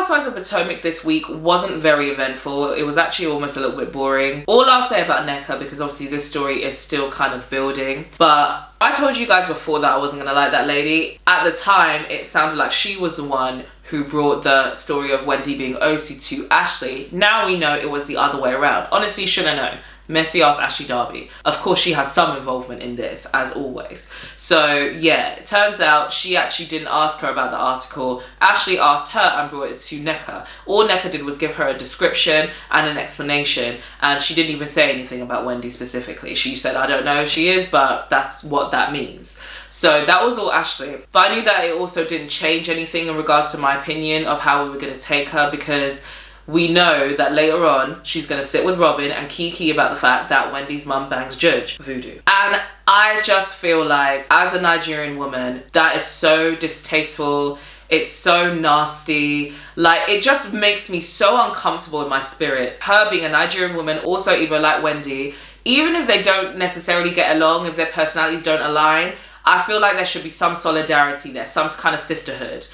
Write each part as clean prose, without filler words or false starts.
Housewives of Potomac this week wasn't very eventful. It was actually almost a little bit boring. All I'll say about Nneka, because obviously this story is still kind of building, but I told you guys before that I wasn't gonna like that lady. At the time, it sounded like she was the one who brought the story of Wendy being OC to Ashley. Now we know it was the other way around. Honestly, should I know? Messy ass Ashley Darby. Of course, she has some involvement in this, as always. So yeah, it turns out she actually didn't ask her about the article. Ashley asked her and brought it to Nneka. All Nneka did was give her a description and an explanation, and she didn't even say anything about Wendy specifically. She said, I don't know who she is, but that's what that means. So that was all Ashley. But I knew that it also didn't change anything in regards to my opinion of how we were going to take her, because we know that later on she's going to sit with Robin and kiki about the fact that Wendy's mum bangs Judge voodoo. And I just feel like, as a Nigerian woman, that is so distasteful. It's so nasty. Like, it just makes me so uncomfortable in my spirit. Her being a Nigerian woman, also even like Wendy, even if they don't necessarily get along, if their personalities don't align, I feel like there should be some solidarity there, some kind of sisterhood.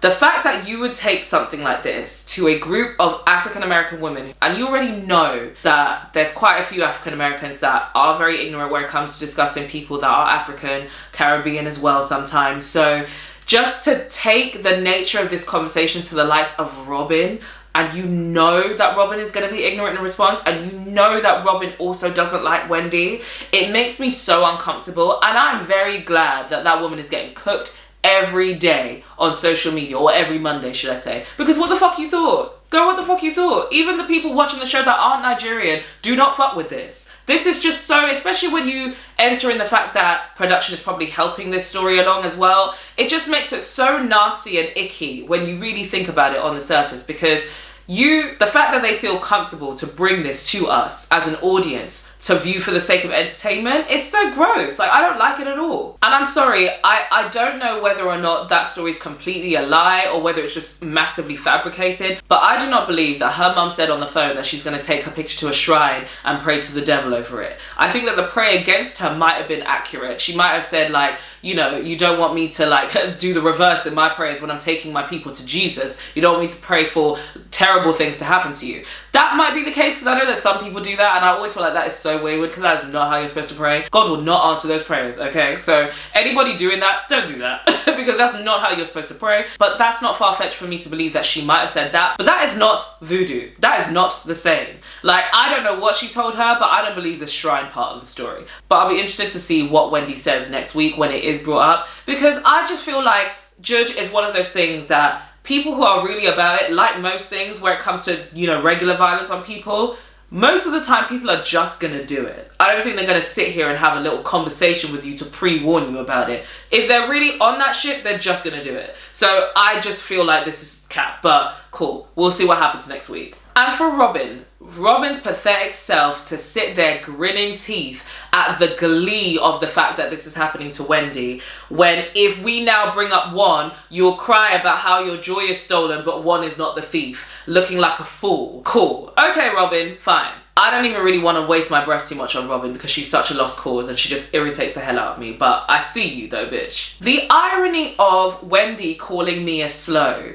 The fact that you would take something like this to a group of African-American women, and you already know that there's quite a few African-Americans that are very ignorant when it comes to discussing people that are African, Caribbean as well sometimes. So just to take the nature of this conversation to the likes of Robin, and you know that Robin is going to be ignorant in response, and you know that Robin also doesn't like Wendy, it makes me so uncomfortable. And I'm very glad that that woman is getting cooked every day on social media, or every Monday should I say, because what the fuck you thought? Girl, what the fuck you thought? Even the people watching the show that aren't Nigerian do not fuck with this. This is just so, especially when you enter in the fact that production is probably helping this story along as well, it just makes it so nasty and icky when you really think about it on the surface, because the fact that they feel comfortable to bring this to us as an audience to view for the sake of entertainment is so gross. Like, I don't like it at all. And I'm sorry, I don't know whether or not that story is completely a lie or whether it's just massively fabricated, but I do not believe that her mum said on the phone that she's going to take her picture to a shrine and pray to the devil over it. I think that the prayer against her might have been accurate. She might have said, like, you know, you don't want me to like do the reverse in my prayers when I'm taking my people to Jesus. You don't want me to pray for terrible things to happen to you. That might be the case, because I know that some people do that, and I always feel like that is so wayward, because that is not how you're supposed to pray. God will not answer those prayers, okay? So anybody doing that, don't do that because that's not how you're supposed to pray. But that's not far-fetched for me to believe that she might have said that, but that is not voodoo. That is not the same. Like, I don't know what she told her, but I don't believe the shrine part of the story. But I'll be interested to see what Wendy says next week when it is brought up, because I just feel like Judge is one of those things that people who are really about it, like most things where it comes to, you know, regular violence on people, most of the time people are just gonna do it. I don't think they're gonna sit here and have a little conversation with you to pre-warn you about it. If they're really on that shit, they're just gonna do it. So I just feel like this is cap, but cool. We'll see what happens next week. And for Robin's pathetic self to sit there grinning teeth at the glee of the fact that this is happening to Wendy, when if we now bring up one, you'll cry about how your joy is stolen, but one is not the thief, looking like a fool. Cool. Okay, Robin, fine. I don't even really want to waste my breath too much on Robin because she's such a lost cause and she just irritates the hell out of me, but I see you though, bitch. The irony of Wendy calling Mia slow,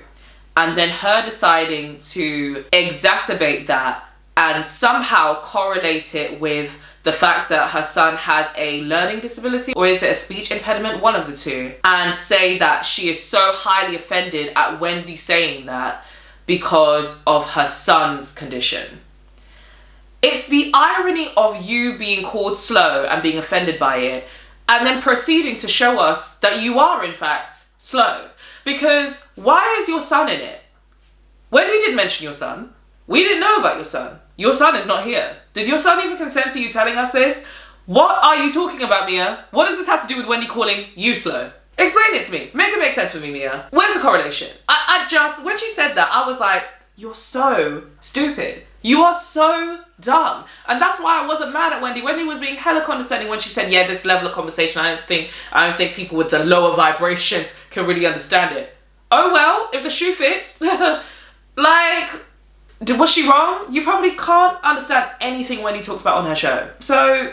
and then her deciding to exacerbate that and somehow correlate it with the fact that her son has a learning disability, or is it a speech impediment, one of the two, and say that she is so highly offended at Wendy saying that because of her son's condition. It's the irony of you being called slow and being offended by it, and then proceeding to show us that you are in fact slow. Because why is your son in it? Wendy didn't mention your son. We didn't know about your son. Your son is not here. Did your son even consent to you telling us this? What are you talking about, Mia? What does this have to do with Wendy calling you slow? Explain it to me. Make it make sense for me, Mia. Where's the correlation? When she said that, I was like, you're so stupid. You are so dumb. And that's why I wasn't mad at Wendy. Wendy was being hella condescending when she said, yeah, this level of conversation, I don't think people with the lower vibrations can really understand it. Oh well, if the shoe fits. Like, was she wrong? You probably can't understand anything Wendy talks about on her show. So,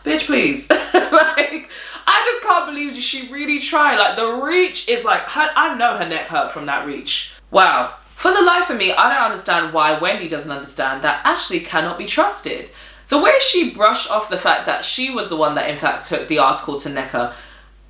bitch, please. Like, I just can't believe she really tried. Like, the reach is like, I know her neck hurt from that reach. Wow. For the life of me, I don't understand why Wendy doesn't understand that Ashley cannot be trusted. The way she brushed off the fact that she was the one that in fact took the article to Necker,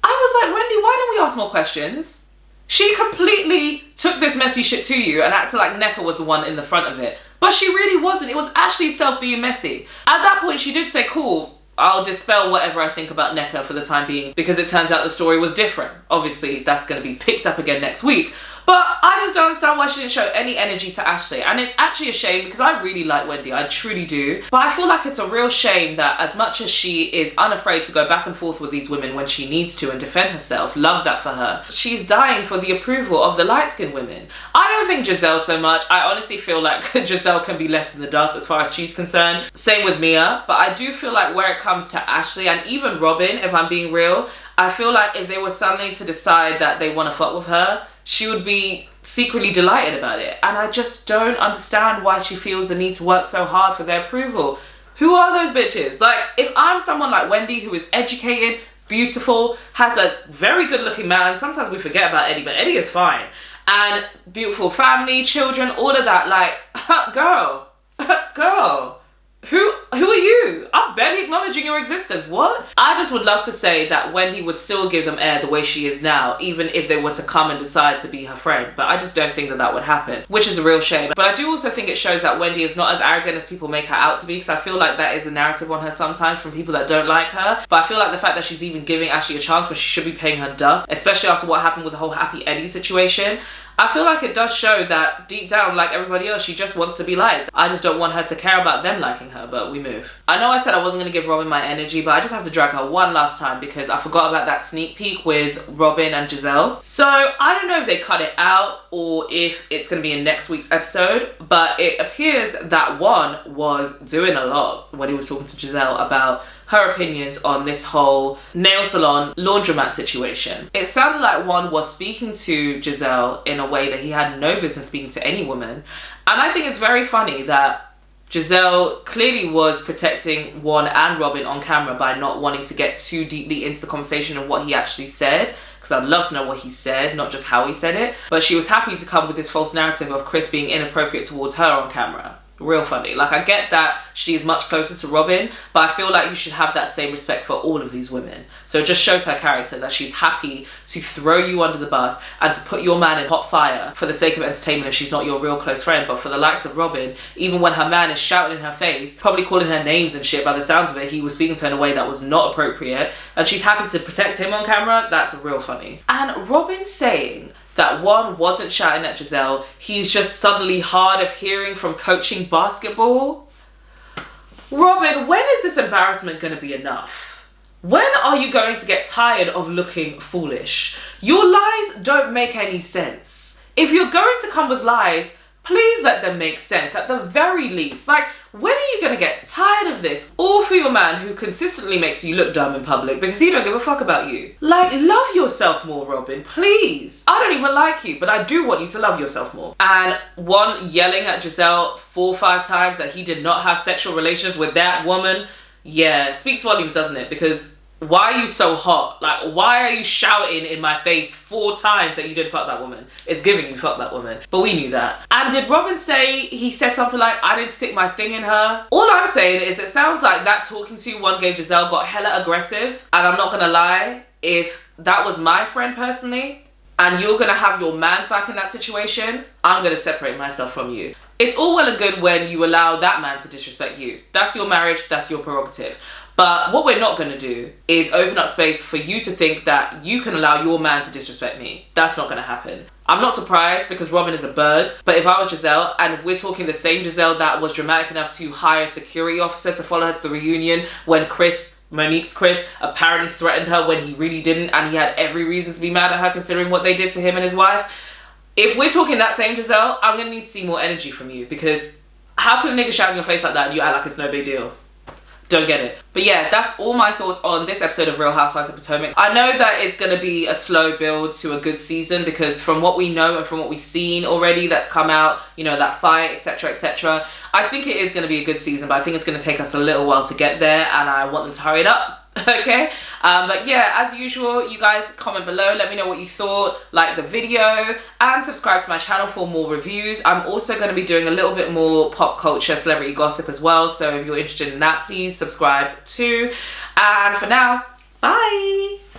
I was like, Wendy, why don't we ask more questions? She completely took this messy shit to you and acted like Necker was the one in the front of it. But she really wasn't. It was Ashley's self being messy. At that point, she did say, cool, I'll dispel whatever I think about Necker for the time being, because it turns out the story was different. Obviously, that's going to be picked up again next week. But I just don't understand why she didn't show any energy to Ashley. And it's actually a shame, because I really like Wendy. I truly do. But I feel like it's a real shame that as much as she is unafraid to go back and forth with these women when she needs to and defend herself, love that for her, she's dying for the approval of the light-skinned women. I don't think Giselle so much. I honestly feel like Giselle can be left in the dust as far as she's concerned. Same with Mia. But I do feel like where it comes to Ashley and even Robin, if I'm being real, I feel like if they were suddenly to decide that they want to fuck with her, she would be secretly delighted about it. And I just don't understand why she feels the need to work so hard for their approval. Who are those bitches? Like, if I'm someone like Wendy, who is educated, beautiful, has a very good looking man, sometimes we forget about Eddie, but Eddie is fine, and beautiful family, children, all of that, like, girl, Who are you? I'm barely acknowledging your existence. What? I just would love to say that Wendy would still give them air the way she is now, even if they were to come and decide to be her friend. But I just don't think that that would happen, which is a real shame. But I do also think it shows that Wendy is not as arrogant as people make her out to be, because I feel like that is the narrative on her sometimes from people that don't like her. But I feel like the fact that she's even giving Ashley a chance when she should be paying her dust, especially after what happened with the whole Happy Eddie situation, I feel like it does show that deep down, like everybody else, she just wants to be liked. I just don't want her to care about them liking her, but we move. I know I said I wasn't going to give Robin my energy, but I just have to drag her one last time because I forgot about that sneak peek with Robin and Giselle. So I don't know if they cut it out or if it's going to be in next week's episode, but it appears that Juan was doing a lot when he was talking to Giselle about her opinions on this whole nail salon laundromat situation. It sounded like Juan was speaking to Giselle in a way that he had no business speaking to any woman. And I think it's very funny that Giselle clearly was protecting Juan and Robin on camera by not wanting to get too deeply into the conversation of what he actually said, because I'd love to know what he said, not just how he said it. But she was happy to come with this false narrative of Chris being inappropriate towards her on camera. Real funny. Like, I get that she's much closer to Robin, but I feel like you should have that same respect for all of these women. So it just shows her character that she's happy to throw you under the bus and to put your man in hot fire for the sake of entertainment if she's not your real close friend. But for the likes of Robin, even when her man is shouting in her face, probably calling her names and shit, by the sounds of it, he was speaking to her in a way that was not appropriate, and she's happy to protect him on camera. That's real funny. And Robin saying that Juan wasn't shouting at Giselle, he's just suddenly hard of hearing from coaching basketball. Robin, when is this embarrassment going to be enough? When are you going to get tired of looking foolish? Your lies don't make any sense. If you're going to come with lies, please let them make sense at the very least. Like, when are you going to get tired of this? All for your man who consistently makes you look dumb in public because he don't give a fuck about you. Like, love yourself more, Robin, please. I don't even like you, but I do want you to love yourself more. And Juan yelling at Giselle 4 or 5 times that he did not have sexual relations with that woman, yeah, speaks volumes, doesn't it? Because why are you so hot? Like, why are you shouting in my face 4 times that you didn't fuck that woman? It's giving you fuck that woman. But we knew that. And did Robin say, he said something like, I didn't stick my thing in her? All I'm saying is it sounds like that talking to Juan gave Giselle got hella aggressive. And I'm not gonna lie, if that was my friend personally, and you're gonna have your man's back in that situation, I'm gonna separate myself from you. It's all well and good when you allow that man to disrespect you. That's your marriage, that's your prerogative. But what we're not going to do is open up space for you to think that you can allow your man to disrespect me. That's not going to happen. I'm not surprised because Robin is a bird, but if I was Giselle, and if we're talking the same Giselle that was dramatic enough to hire a security officer to follow her to the reunion when Monique's Chris apparently threatened her when he really didn't, and he had every reason to be mad at her considering what they did to him and his wife. If we're talking that same Giselle, I'm going to need to see more energy from you, because how can a nigga shout in your face like that and you act like it's no big deal? Don't get it. But yeah, that's all my thoughts on this episode of Real Housewives of Potomac. I know that it's going to be a slow build to a good season because from what we know and from what we've seen already that's come out, you know, that fight, etc., etc., I think it is going to be a good season, but I think it's going to take us a little while to get there, and I want them to hurry it up. Okay, but yeah, as usual, you guys comment below, let me know what you thought, like the video, and subscribe to my channel for more reviews. I'm also going to be doing a little bit more pop culture celebrity gossip as well, so if you're interested in that, please subscribe too. And for now, bye.